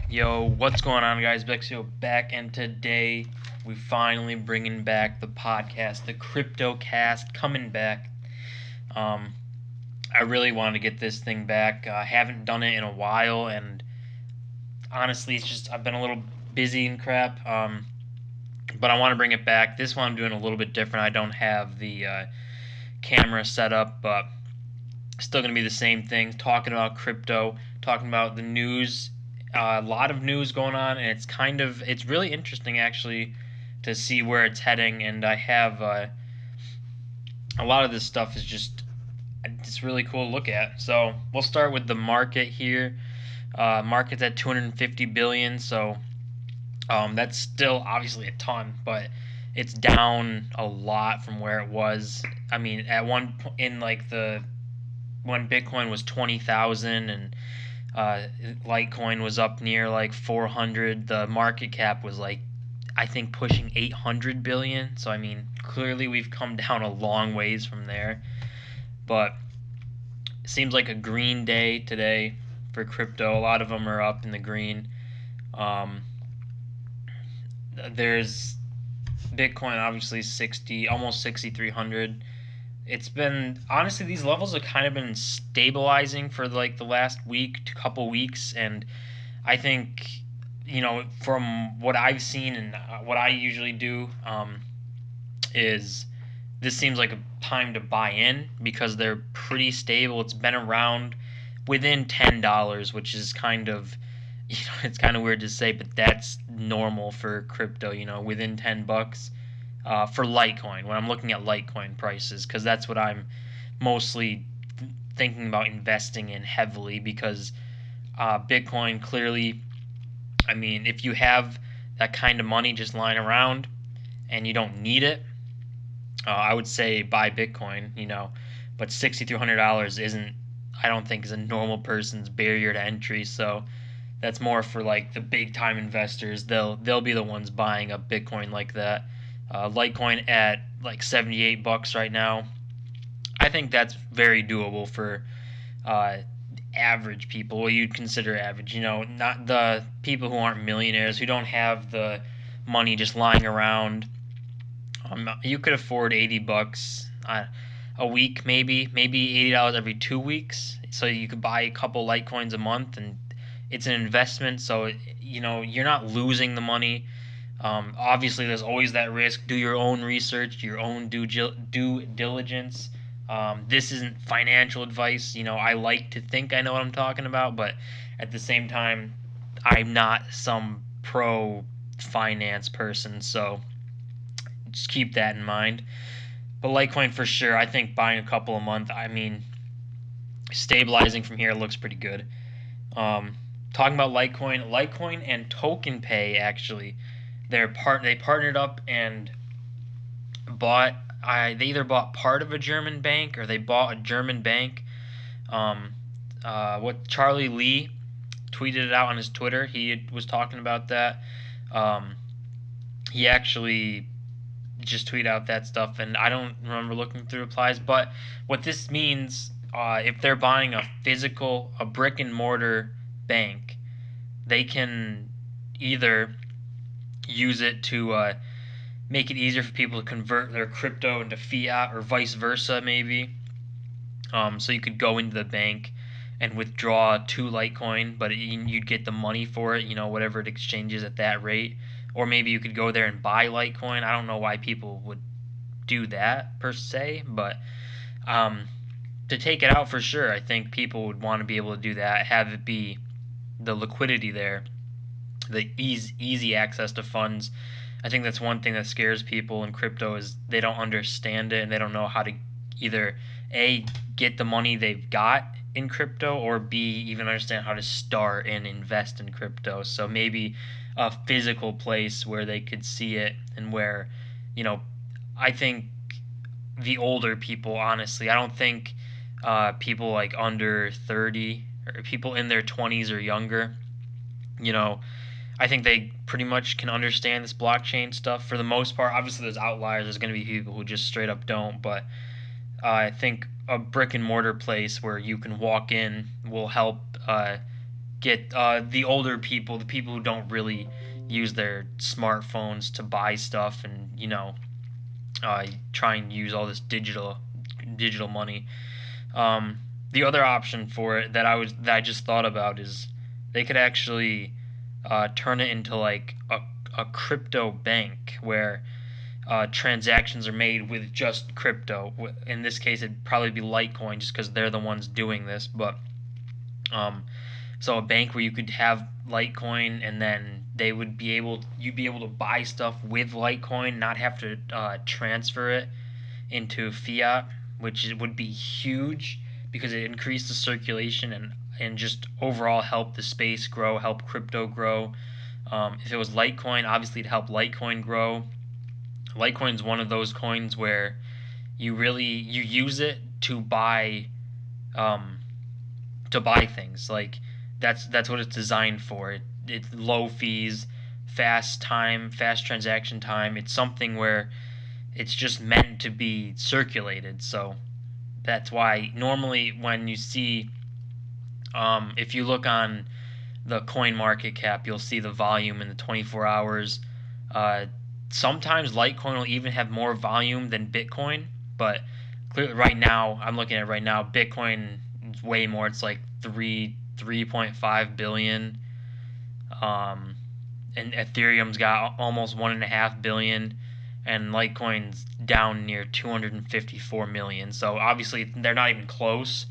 Yo, what's going on, guys? Bexio back, and today we finally bringing back the podcast, the CryptoCast, coming back. Um, I really wanted to get this thing back. I haven't done it in a while, and honestly, it's just I've been a little busy and crap. But I want to bring it back. This one I'm doing a little bit different. I don't have the camera set up, but still going to be the same thing. Talking about crypto, talking about the news, a lot of news going on, and it's really interesting actually to see where it's heading. And I have a lot of this stuff is just it's really cool to look at. So we'll start with the market here. Market's at 250 billion, so that's still obviously a ton, but it's down a lot from where it was. I mean, at one point in like the when Bitcoin was 20,000 and Litecoin was up near like 400, the market cap was like I think pushing 800 billion. So I mean, clearly we've come down a long ways from there. But it seems like a green day today for crypto. A lot of them are up in the green. Um, there's Bitcoin obviously 60, almost 6,300. It's been honestly these levels have kind of been stabilizing for like the last week to couple weeks, and I think from what I've seen and what I usually do is this seems like a time to buy in because they're pretty stable. It's been around within $10, which is kind of it's kind of weird to say, but that's normal for crypto. Within $10 for Litecoin when I'm looking at Litecoin prices, because that's what I'm mostly thinking about investing in heavily because Bitcoin clearly, I mean, if you have that kind of money just lying around and you don't need it, I would say buy Bitcoin. But $6,300 isn't, I don't think, is a normal person's barrier to entry. So that's more for like the big time investors. They'll be the ones buying up Bitcoin like that. Litecoin at like $78 right now. I think that's very doable for uh, average people. What you'd consider average. Not the people who aren't millionaires, who don't have the money just lying around. You could afford $80 a week, maybe $80 every 2 weeks. So you could buy a couple Litecoins a month, and it's an investment. So you're not losing the money. Obviously, there's always that risk. Do your own research, your own due diligence. This isn't financial advice. I like to think I know what I'm talking about, but at the same time, I'm not some pro finance person. So just keep that in mind. But Litecoin for sure. I think buying a couple a month. I mean, stabilizing from here looks pretty good. Um, Talking about Litecoin and Token Pay actually, they partnered up and bought. They either bought part of a German bank or they bought a German bank. Um, what Charlie Lee tweeted it out on his Twitter. He was talking about that. Um, he actually just tweet out that stuff, and I don't remember looking through replies. But what this means, if they're buying a brick and mortar bank, they can either use it to make it easier for people to convert their crypto into fiat, or vice versa, maybe. So you could go into the bank and withdraw to Litecoin, but you'd get the money for it, whatever it exchanges at that rate. Or maybe you could go there and buy Litecoin. I don't know why people would do that per se, but um, to take it out for sure, I think people would want to be able to do that, have it be the liquidity there, the easy access to funds. I think that's one thing that scares people in crypto is they don't understand it and they don't know how to either A, get the money they've got in crypto, or B, even understand how to start and invest in crypto. So maybe a physical place where they could see it, and where, you know, I think the older people, honestly, I don't think people like under 30 or people in their 20s or younger, you know, I think they pretty much can understand this blockchain stuff for the most part. Obviously, there's outliers. There's going to be people who just straight up don't. But I think a brick and mortar place where you can walk in will help get the older people, the people who don't really use their smartphones to buy stuff, and try and use all this digital money. The other option for it that I just thought about is they could actually turn it into like a crypto bank where transactions are made with just crypto. In this case, it'd probably be Litecoin, just because they're the ones doing this. But um, so a bank where you could have Litecoin, and then you'd be able to buy stuff with Litecoin, not have to transfer it into fiat, which would be huge because it increased the circulation and just overall help the space grow, help crypto grow. If it was Litecoin, obviously it'd help Litecoin grow. Litecoin's one of those coins where you use it um, to buy things. Like that's what it's designed for. It's low fees, fast transaction time. It's something where it's just meant to be circulated. So that's why normally when you see, if you look on the coin market cap, you'll see the volume in the 24 hours. Sometimes Litecoin will even have more volume than Bitcoin, but clearly right now, I'm looking at it right now, Bitcoin is way more. It's like 3.5 billion. And Ethereum's got almost 1.5 billion, and Litecoin's down near 254 million. So obviously they're not even close.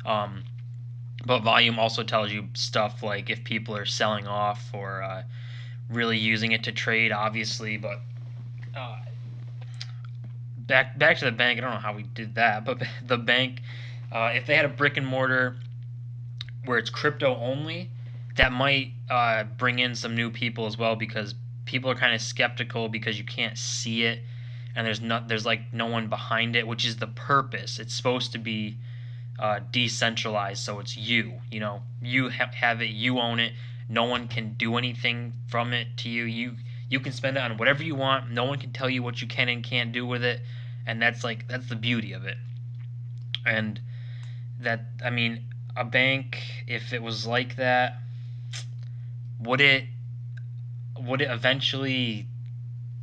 But volume also tells you stuff like if people are selling off or really using it to trade, obviously. But uh, back to the bank. I don't know how we did that, but the bank, if they had a brick and mortar where it's crypto only, that might bring in some new people as well, because people are kind of skeptical because you can't see it, and there's like no one behind it, which is the purpose. It's supposed to be decentralized, so it's you have it, you own it. No one can do anything from it to you. You can spend it on whatever you want. No one can tell you what you can and can't do with it, and that's the beauty of it. And I mean, a bank, if it was like that, would it eventually,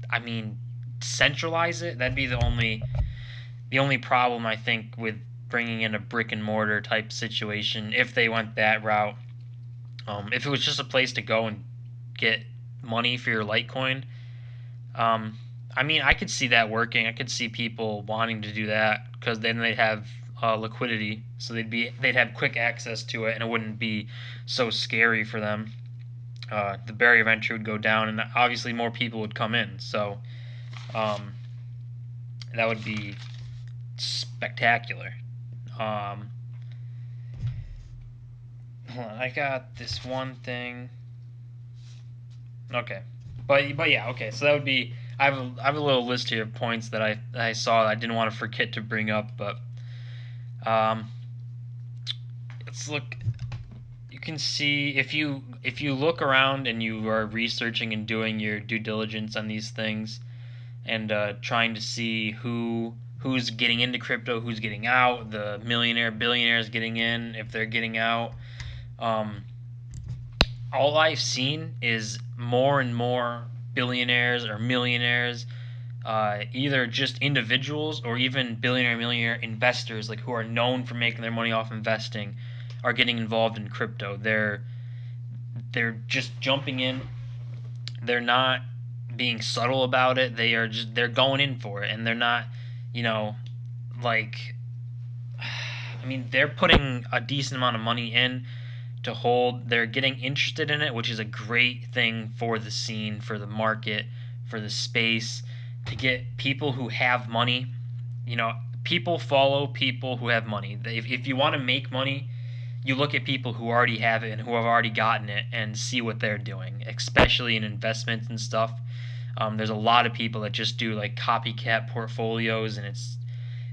I mean, centralize it? That'd be the only problem, I think, with bringing in a brick and mortar type situation if they went that route. If it was just a place to go and get money for your Litecoin, I mean, I could see that working. I could see people wanting to do that because then they'd have liquidity, so they'd have quick access to it, and it wouldn't be so scary for them. The barrier of entry would go down, and obviously more people would come in. So that would be spectacular. Hold on, I got this one thing. Okay, but yeah, okay. So that would be. I have a little list here of points that I saw that I didn't want to forget to bring up, but let's look. You can see if you look around and you are researching and doing your due diligence on these things, and trying to see who's getting into crypto, who's getting out, the billionaires getting in, if they're getting out. All I've seen is more and more billionaires or millionaires, either just individuals or even millionaire investors, like who are known for making their money off investing, are getting involved in crypto. They're just jumping in. They're not being subtle about it. They're going in for it, and they're not, like, I mean, they're putting a decent amount of money in to hold. They're getting interested in it, which is a great thing for the scene, for the market, for the space, to get people who have money. People follow people who have money. If you want to make money, you look at people who already have it and who have already gotten it and see what they're doing, especially in investments and stuff. There's a lot of people that just do like copycat portfolios, and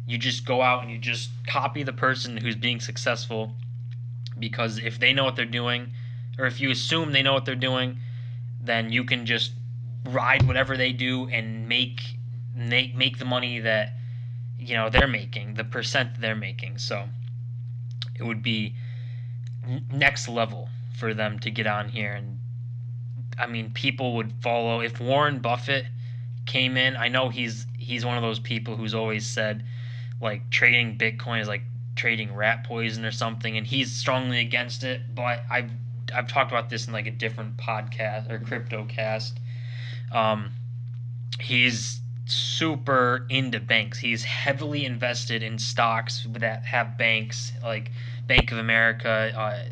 you just go out and you just copy the person who's being successful, because if they know what they're doing, or if you assume they know what they're doing, then you can just ride whatever they do and make the money that they're making, the percent they're making. So it would be next level for them to get on here. And I mean, people would follow if Warren Buffett came in. I know he's one of those people who's always said like trading Bitcoin is like trading rat poison or something, and he's strongly against it. But I've talked about this in like a different podcast or CryptoCast. Um, he's super into banks. He's heavily invested in stocks that have banks, like Bank of America.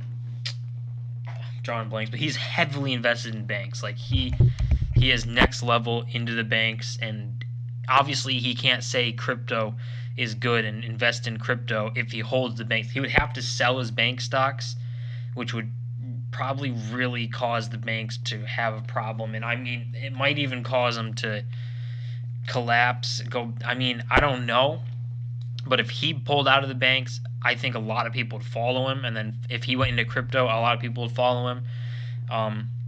Drawing blanks, but he's heavily invested in banks. Like he is next level into the banks, and obviously he can't say crypto is good and invest in crypto if he holds the banks. He would have to sell his bank stocks, which would probably really cause the banks to have a problem. And I mean, it might even cause them to collapse. I mean, I don't know, but if he pulled out of the banks, I think a lot of people would follow him. And then if he went into crypto, a lot of people would follow him.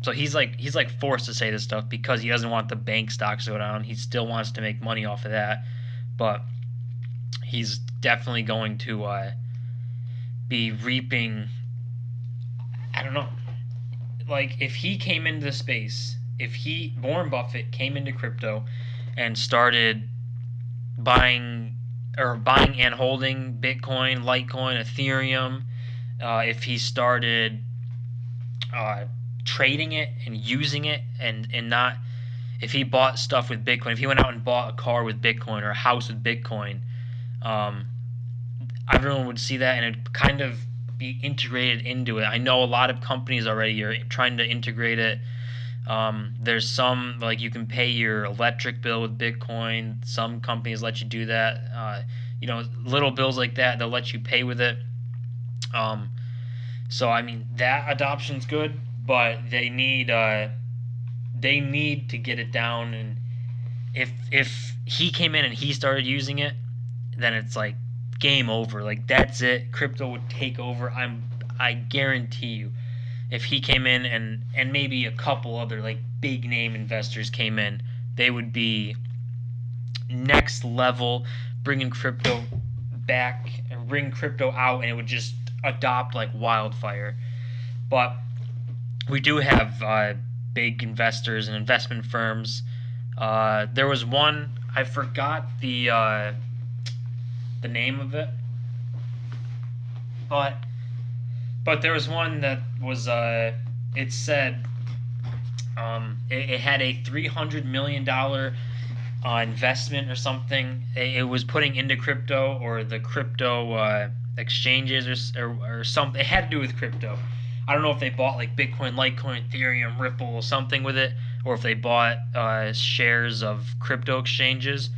So he's like forced to say this stuff because he doesn't want the bank stocks to go down. He still wants to make money off of that, but he's definitely going to be reaping. I don't know. Like if he came into the space, if Warren Buffett came into crypto and started buying and holding Bitcoin, Litecoin, Ethereum, if he started trading it and using it and not, if he bought stuff with Bitcoin, if he went out and bought a car with Bitcoin or a house with Bitcoin, everyone would see that and it'd kind of be integrated into it. I know a lot of companies already are trying to integrate it. There's some, like you can pay your electric bill with Bitcoin. Some companies let you do that. Little bills like that, they'll let you pay with it. So I mean that adoption's good, but they need to get it down. And if he came in and he started using it, then it's like game over. Like that's it. Crypto would take over. I guarantee you. If he came in and maybe a couple other like big name investors came in, they would be next level, bringing crypto back and bring crypto out, and it would just adopt like wildfire. But we do have big investors and investment firms. There was one, I forgot the name of it, but there was one that was it said it had a $300 million investment or something. It was putting into crypto or the crypto exchanges or something. It had to do with crypto. I don't know if they bought like Bitcoin, Litecoin, Ethereum, Ripple, or something with it, or if they bought shares of crypto exchanges.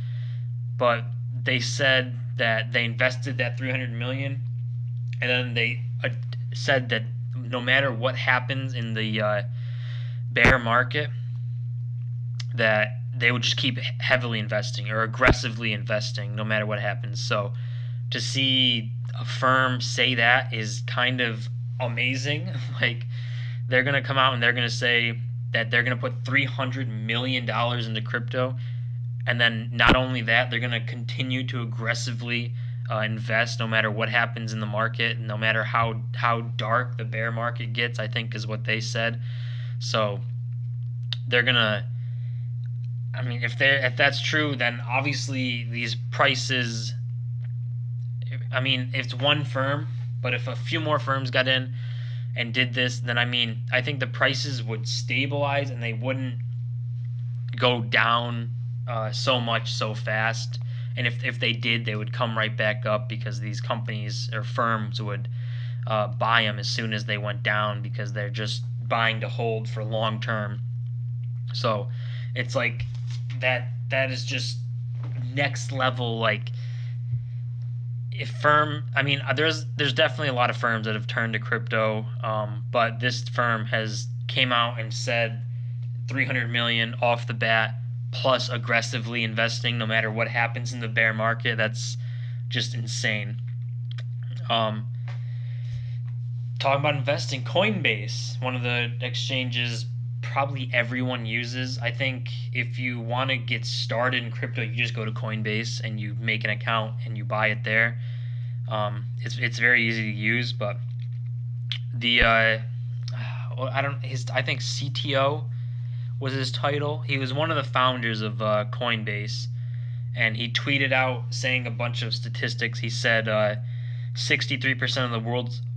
But they said that they invested that $300 million, and then they said that no matter what happens in the bear market, that they would just keep heavily investing or aggressively investing no matter what happens. So to see a firm say that is kind of amazing. Like they're going to come out and they're going to say that they're going to put $300 million into crypto, and then not only that, they're going to continue to aggressively invest no matter what happens in the market, no matter how dark the bear market gets, I think is what they said. So they're gonna, I mean, if that's true, then obviously these prices, I mean, it's one firm, but if a few more firms got in and did this, then I mean, I think the prices would stabilize and they wouldn't go down so much so fast. And if they did, they would come right back up because these companies or firms would buy them as soon as they went down because they're just buying to hold for long term. So it's like that is just next level. Like I mean, there's definitely a lot of firms that have turned to crypto, but this firm has came out and said 300 million off the bat, plus aggressively investing no matter what happens in the bear market. That's just insane. Talking about investing, Coinbase, one of the exchanges probably everyone uses. I think if you want to get started in crypto, you just go to Coinbase and you make an account and you buy it there. It's very easy to use, but the I don't his I think CTO was his title. He was one of the founders of Coinbase, and he tweeted out saying a bunch of statistics. He said 63% of the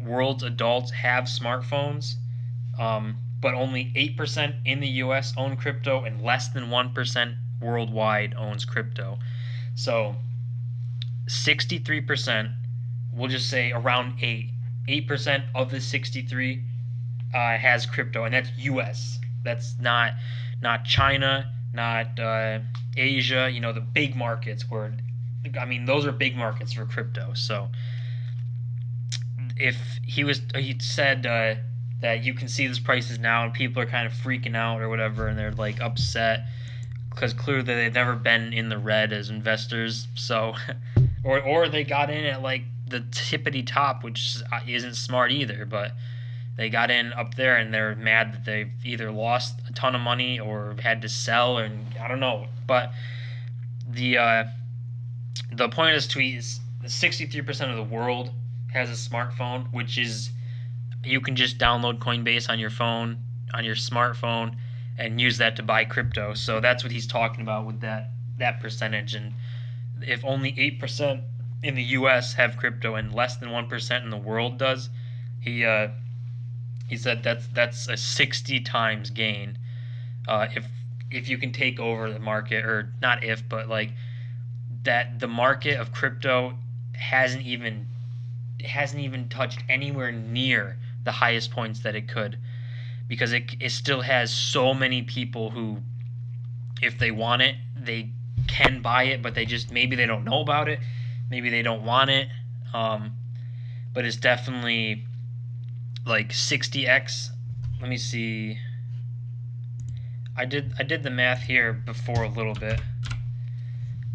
world's adults have smartphones, but only 8% in the U.S. own crypto, and less than 1% worldwide owns crypto. So 63%, we'll just say around 8% of the 63 has crypto, and that's U.S. That's not China, not Asia. You know, the big markets where, I mean, those are big markets for crypto. So if he said that you can see these prices now, and people are kind of freaking out or whatever, and they're like upset because clearly they've never been in the red as investors. So, or they got in at like the tippity top, which isn't smart either. But they got in up there, and they're mad that they've either lost a ton of money or had to sell, and I don't know. But the point of this tweet is 63% of the world has a smartphone, which is you can just download Coinbase on your phone, on your smartphone, and use that to buy crypto. So that's what he's talking about with that percentage. And if only 8% in the U.S. have crypto and less than 1% in the world does, he said that's a 60 times gain. If you can take over the market, or not if, but like that the market of crypto hasn't even touched anywhere near the highest points that it could, because it still has so many people who, if they want it, they can buy it, but maybe they don't know about it, maybe they don't want it, but it's definitely like 60x. Let me see. I did the math here before a little bit,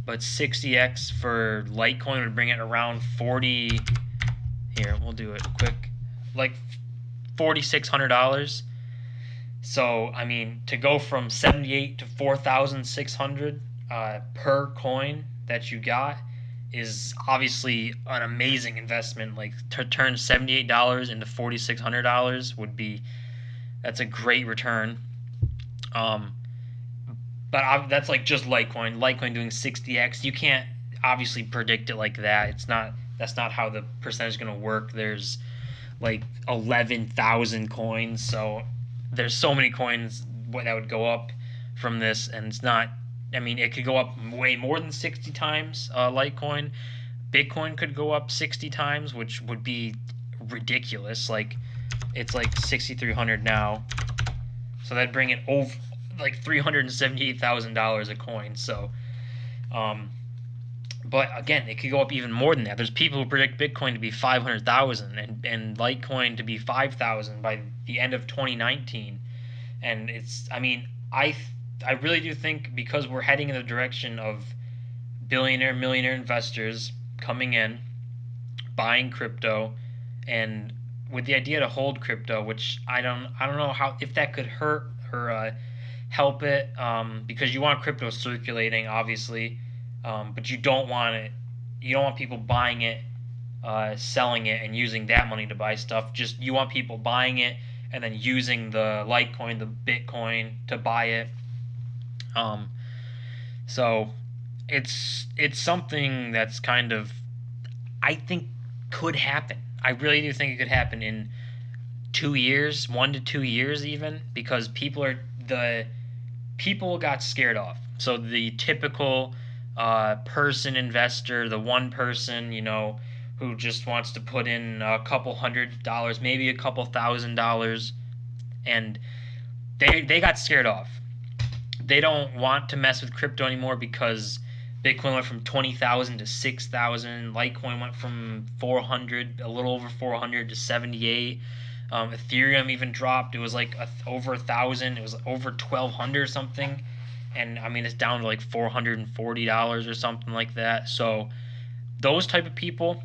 but 60x for Litecoin would bring it around 40. Here, we'll do it quick, like $4,600. So I mean, to go from 78 to 4,600 per coin that you got is obviously an amazing investment. Like, to turn $78 into $4,600 that's a great return. But that's like just Litecoin. Litecoin doing 60x. You can't obviously predict it like that. That's not how the percentage is going to work. There's like 11,000 coins, so there's so many coins that would go up from this, and it's not. I mean, it could go up way more than 60 times. Litecoin, Bitcoin could go up 60 times, which would be ridiculous. Like, it's like 6,300 now, so that'd bring it over like $378,000 a coin. So, but again, it could go up even more than that. There's people who predict Bitcoin to be 500,000 and Litecoin to be 5,000 by the end of 2019. And it's, I mean, I really do think, because we're heading in the direction of billionaire, millionaire investors coming in, buying crypto, and with the idea to hold crypto, which I don't know how, if that could hurt or help it, because you want crypto circulating, obviously, but you don't want people buying it, selling it, and using that money to buy stuff. Just, you want people buying it and then using the Litecoin, the Bitcoin, to buy it. So it's something that's kind of, I think, could happen. I really do think it could happen in 2 years, 1 to 2 years even, because people got scared off. So the typical person investor, the one person, who just wants to put in a couple $100, maybe a couple $1,000, and they got scared off. They don't want to mess with crypto anymore because Bitcoin went from 20,000 to 6,000. Litecoin went from 400, a little over 400, to 78. Ethereum even dropped. It was like over 1,000. It was over 1,200 or something. And I mean, it's down to like $440 or something like that. So those type of people,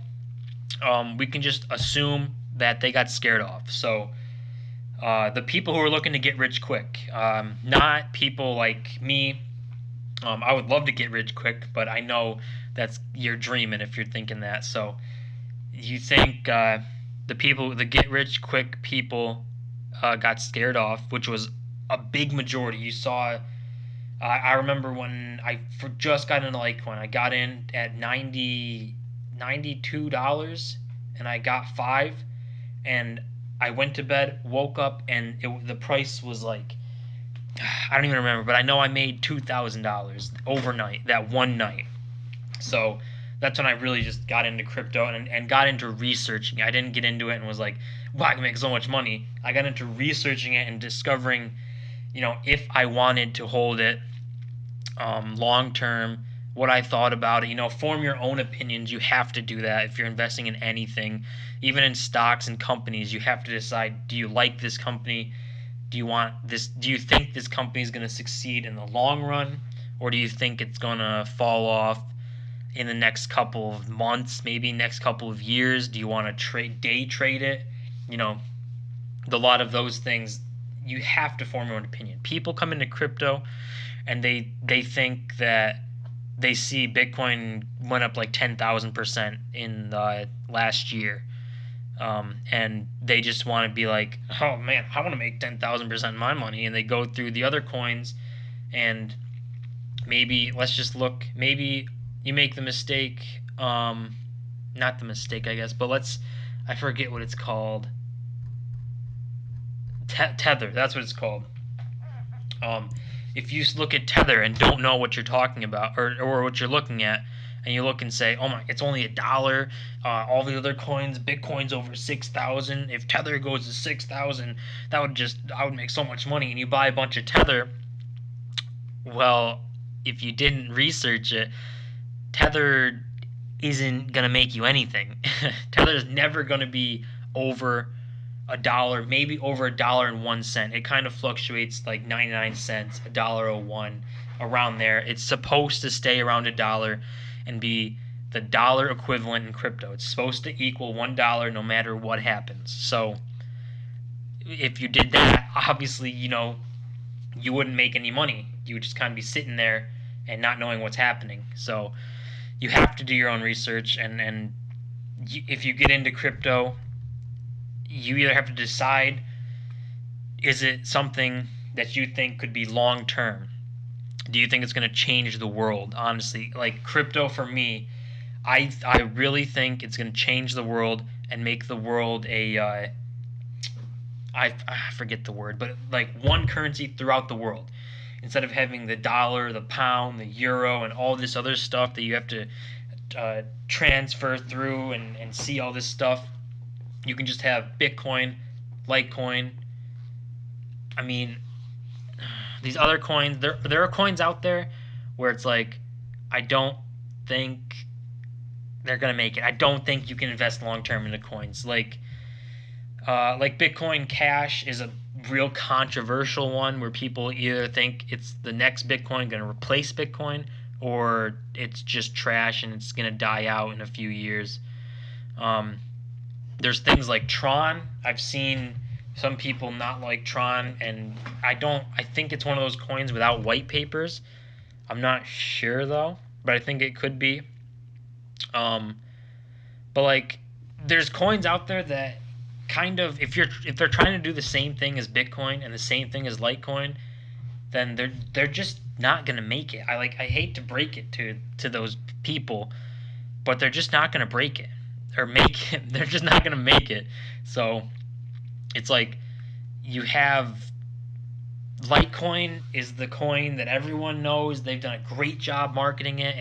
we can just assume that they got scared off. So the people who are looking to get rich quick, not people like me. I would love to get rich quick, but I know you're dreaming if you're thinking that. So you think the get rich quick people got scared off, which was a big majority. You saw. I remember when just got into Litecoin. I got in at $92, and I got five, and I went to bed, woke up, and the price was like, I don't even remember, but I know I made $2,000 overnight that one night. So that's when I really just got into crypto and got into researching. I didn't get into it and was like, wow, I can make so much money. I got into researching it and discovering, if I wanted to hold it long term, what I thought about it. Form your own opinions. You have to do that if you're investing in anything, even in stocks and companies. You have to decide: do you like this company? Do you want this? Do you think this company is going to succeed in the long run, or do you think it's going to fall off in the next couple of months, maybe next couple of years? Do you want to day trade it? You know, a lot of those things. You have to form your own opinion. People come into crypto and they think that they see Bitcoin went up like 10,000% in the last year, and they just want to be like, oh man, I want to make 10,000% of my money, and they go through the other coins, and maybe let's just look. Maybe you make the mistake, not the mistake, I guess, but I forget what it's called. Tether, that's what it's called. Um, if you look at Tether and don't know what you're talking about or what you're looking at, and you look and say, oh my, it's only $1. All the other coins, Bitcoin's over 6,000. If Tether goes to 6,000, I would make so much money. And you buy a bunch of Tether. Well, if you didn't research it, Tether isn't gonna make you anything. Tether is never gonna be over $1, maybe over $1.01. It kind of fluctuates like 99 cents, $1.01, around there. It's supposed to stay around $1 and be the dollar equivalent in crypto. It's supposed to equal $1 no matter what happens. So if you did that, obviously, you wouldn't make any money. You would just kind of be sitting there and not knowing what's happening. So you have to do your own research, and if you get into crypto, you either have to decide, is it something that you think could be long term? Do you think it's going to change the world? Honestly, like crypto for me, I really think it's going to change the world and make the world I forget the word, but like one currency throughout the world. Instead of having the dollar, the pound, the euro, and all this other stuff that you have to transfer through and see all this stuff, you can just have Bitcoin, Litecoin. I mean, these other coins, there are coins out there where it's like, I don't think they're gonna make it. I don't think you can invest long term into coins. Like Bitcoin Cash is a real controversial one where people either think it's the next Bitcoin going to replace Bitcoin, or it's just trash and it's going to die out in a few years. There's things like Tron. I've seen some people not like Tron, and I think it's one of those coins without white papers. I'm not sure though, but I think it could be. But like, there's coins out there that kind of, if they're trying to do the same thing as Bitcoin and the same thing as Litecoin, then they're just not gonna make it. I hate to break it to those people, but they're just not gonna break it or make it. They're just not gonna make it. So it's like, you have Litecoin is the coin that everyone knows. They've done a great job marketing it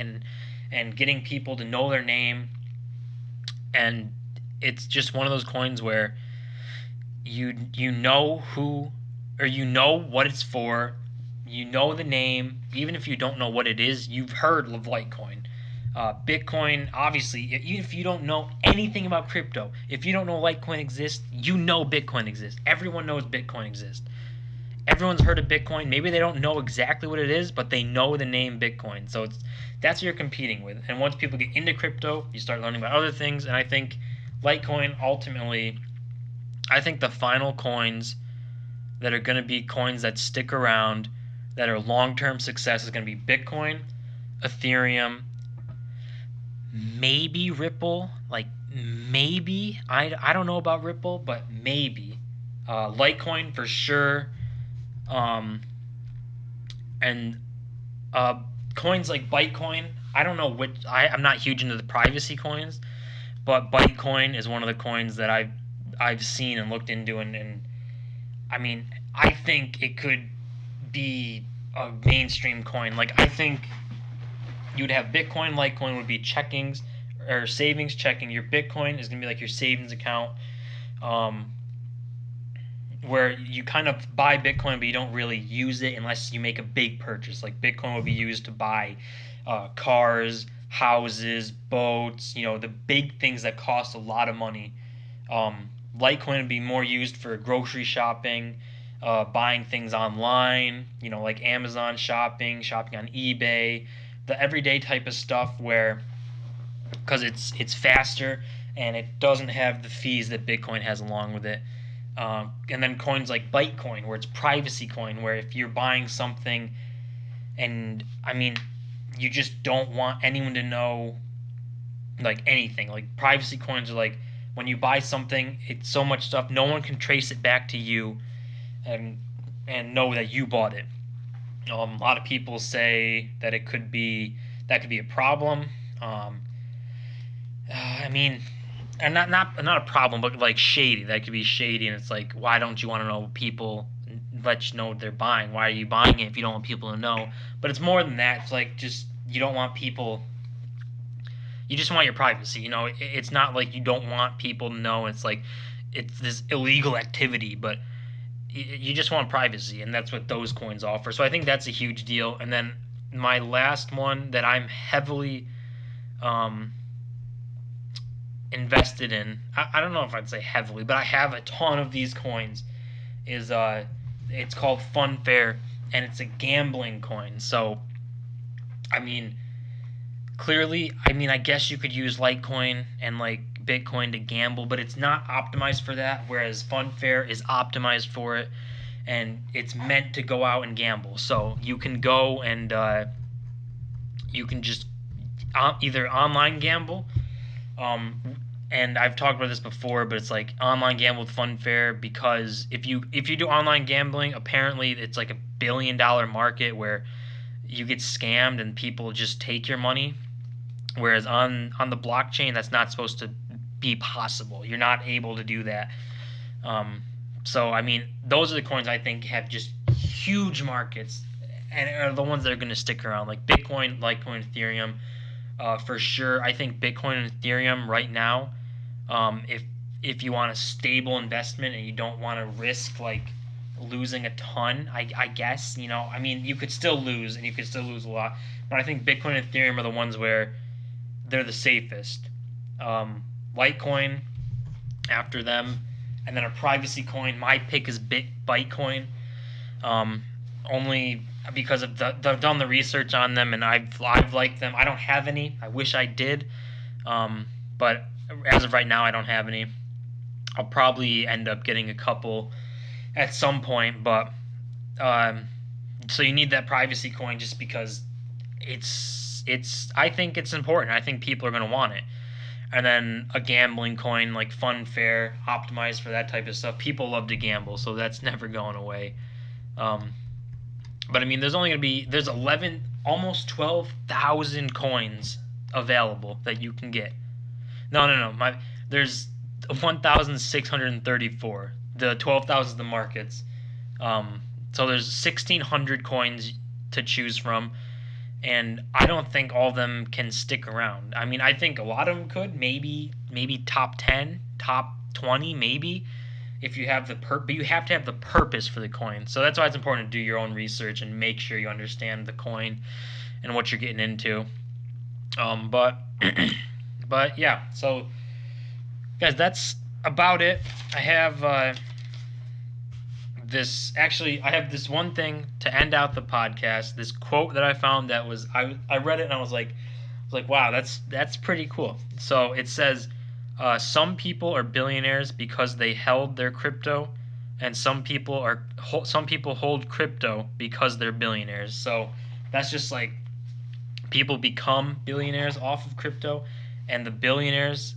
and getting people to know their name, and it's just one of those coins where you know who, or you know what it's for, you know the name, even if you don't know what it is, you've heard of Litecoin. Bitcoin, obviously, even if you don't know anything about crypto, if you don't know Litecoin exists, you know Bitcoin exists. Everyone knows Bitcoin exists. Everyone's heard of Bitcoin. Maybe they don't know exactly what it is, but they know the name Bitcoin. So that's what you're competing with. And once people get into crypto, you start learning about other things. And I think Litecoin, ultimately, I think the final coins that are going to be coins that stick around, that are long-term success, is going to be Bitcoin, Ethereum, maybe Ripple. Like, maybe. I don't know about Ripple, but maybe. Litecoin for sure, um, and uh, coins like Bitcoin. I don't know which. I'm not huge into the privacy coins, but Bitcoin is one of the coins that I've seen and looked into, and I mean, I think it could be a mainstream coin. Like, I think you'd have Bitcoin. Litecoin would be checkings or savings checking. Your Bitcoin is gonna be like your savings account, um, where you kind of buy Bitcoin, but you don't really use it unless you make a big purchase. Like, Bitcoin would be used to buy cars, houses, boats. The big things that cost a lot of money. Litecoin would be more used for grocery shopping, buying things online, like Amazon shopping, shopping on eBay, the everyday type of stuff where, because it's faster and it doesn't have the fees that Bitcoin has along with it. And then coins like Bitcoin, where it's privacy coin, where if you're buying something and I mean, you just don't want anyone to know like anything. Like, privacy coins are like when you buy something, it's so much stuff, no one can trace it back to you and know that you bought it. A lot of people say that that could be a problem. Um, I mean, and not a problem, but like shady. That could be shady, and it's like, why don't you want to know people? Let you know what they're buying. Why are you buying it if you don't want people to know? But it's more than that. It's like, just you don't want people. You just want your privacy. It's not like you don't want people to know. It's like it's this illegal activity, but you just want privacy, and that's what those coins offer. So I think that's a huge deal. And then my last one that I'm heavily um, invested in. I don't know if I'd say heavily, but I have a ton of these coins. Is It's called Funfair, and it's a gambling coin. So, I mean, clearly, I guess you could use Litecoin and like Bitcoin to gamble, but it's not optimized for that. Whereas Funfair is optimized for it, and it's meant to go out and gamble. So you can go and you can just either online gamble. Um, and I've talked about this before, but it's like online gamble with Funfair, because if you do online gambling, apparently it's like $1 billion market where you get scammed and people just take your money. Whereas on the blockchain, that's not supposed to be possible. You're not able to do that. Um, so I mean, those are the coins I think have just huge markets and are the ones that are going to stick around, like Bitcoin, Litecoin, Ethereum. For sure, I think Bitcoin and Ethereum right now, if you want a stable investment and you don't want to risk like losing a ton, I guess, you could still lose and you could still lose a lot, but I think Bitcoin and Ethereum are the ones where they're the safest. Litecoin after them, and then a privacy coin. My pick is Bitcoin, um, only because I've done the research on them and I've liked them. I don't have any. I wish I did, but as of right now, I don't have any. I'll probably end up getting a couple at some point, but so you need that privacy coin just because I think it's important. I think people are going to want it. And then a gambling coin like Funfair, optimized for that type of stuff. People love to gamble, so that's never going away. Um, but I mean, there's 11, almost 12,000 coins available that you can get. No. There's 1,634. The 12,000 is the markets. So there's 1,600 coins to choose from, and I don't think all of them can stick around. I mean, I think a lot of them could, maybe top 10, top 20, maybe, if you have but you have to have the purpose for the coin. So that's why it's important to do your own research and make sure you understand the coin and what you're getting into. But but yeah, so guys, that's about it. I have I have this one thing to end out the podcast. This quote that I found that was I read it and I was like wow, that's pretty cool. So it says, some people are billionaires because they held their crypto, and some people hold crypto because they're billionaires. So that's just like, people become billionaires off of crypto, and the billionaires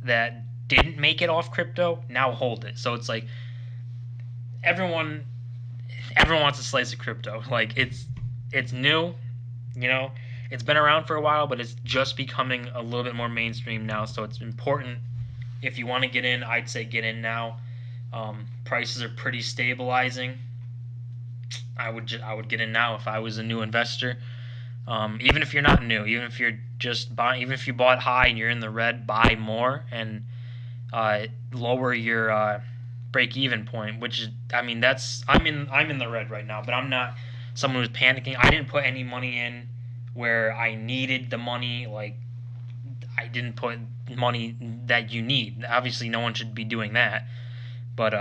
that didn't make it off crypto now hold it. So it's like, everyone wants a slice of crypto. Like it's new, you know. It's been around for a while, but it's just becoming a little bit more mainstream now. So it's important. If you want to get in, I'd say get in now. Prices are pretty stabilizing. I would get in now if I was a new investor. Even if you're not new, even if you're just buying, even if you bought high and you're in the red, buy more and lower your break-even point. Which is, I mean, I'm in the red right now, but I'm not someone who's panicking. I didn't put any money in where I needed the money. Like, I didn't put money that you need. Obviously, no one should be doing that. But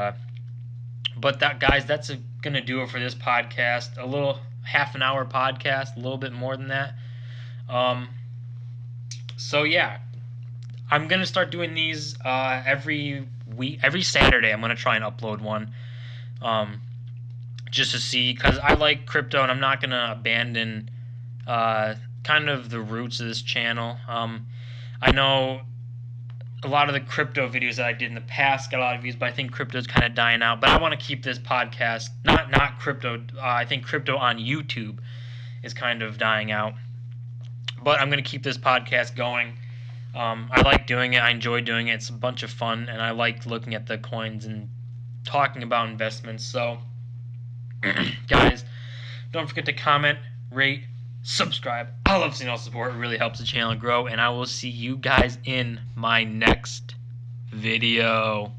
that, guys, that's gonna do it for this podcast. A little half an hour podcast, a little bit more than that. Um, so yeah, I'm gonna start doing these every week, every Saturday. I'm gonna try and upload one, um, just to see, because I like crypto and I'm not gonna abandon kind of the roots of this channel. I know a lot of the crypto videos that I did in the past got a lot of views, but I think crypto's kind of dying out. But I want to keep this podcast, not crypto. I think crypto on YouTube is kind of dying out. But I'm going to keep this podcast going. I like doing it. I enjoy doing it. It's a bunch of fun, and I like looking at the coins and talking about investments. So, guys, don't forget to comment, rate, subscribe. I love seeing all support. It really helps the channel grow, and I will see you guys in my next video.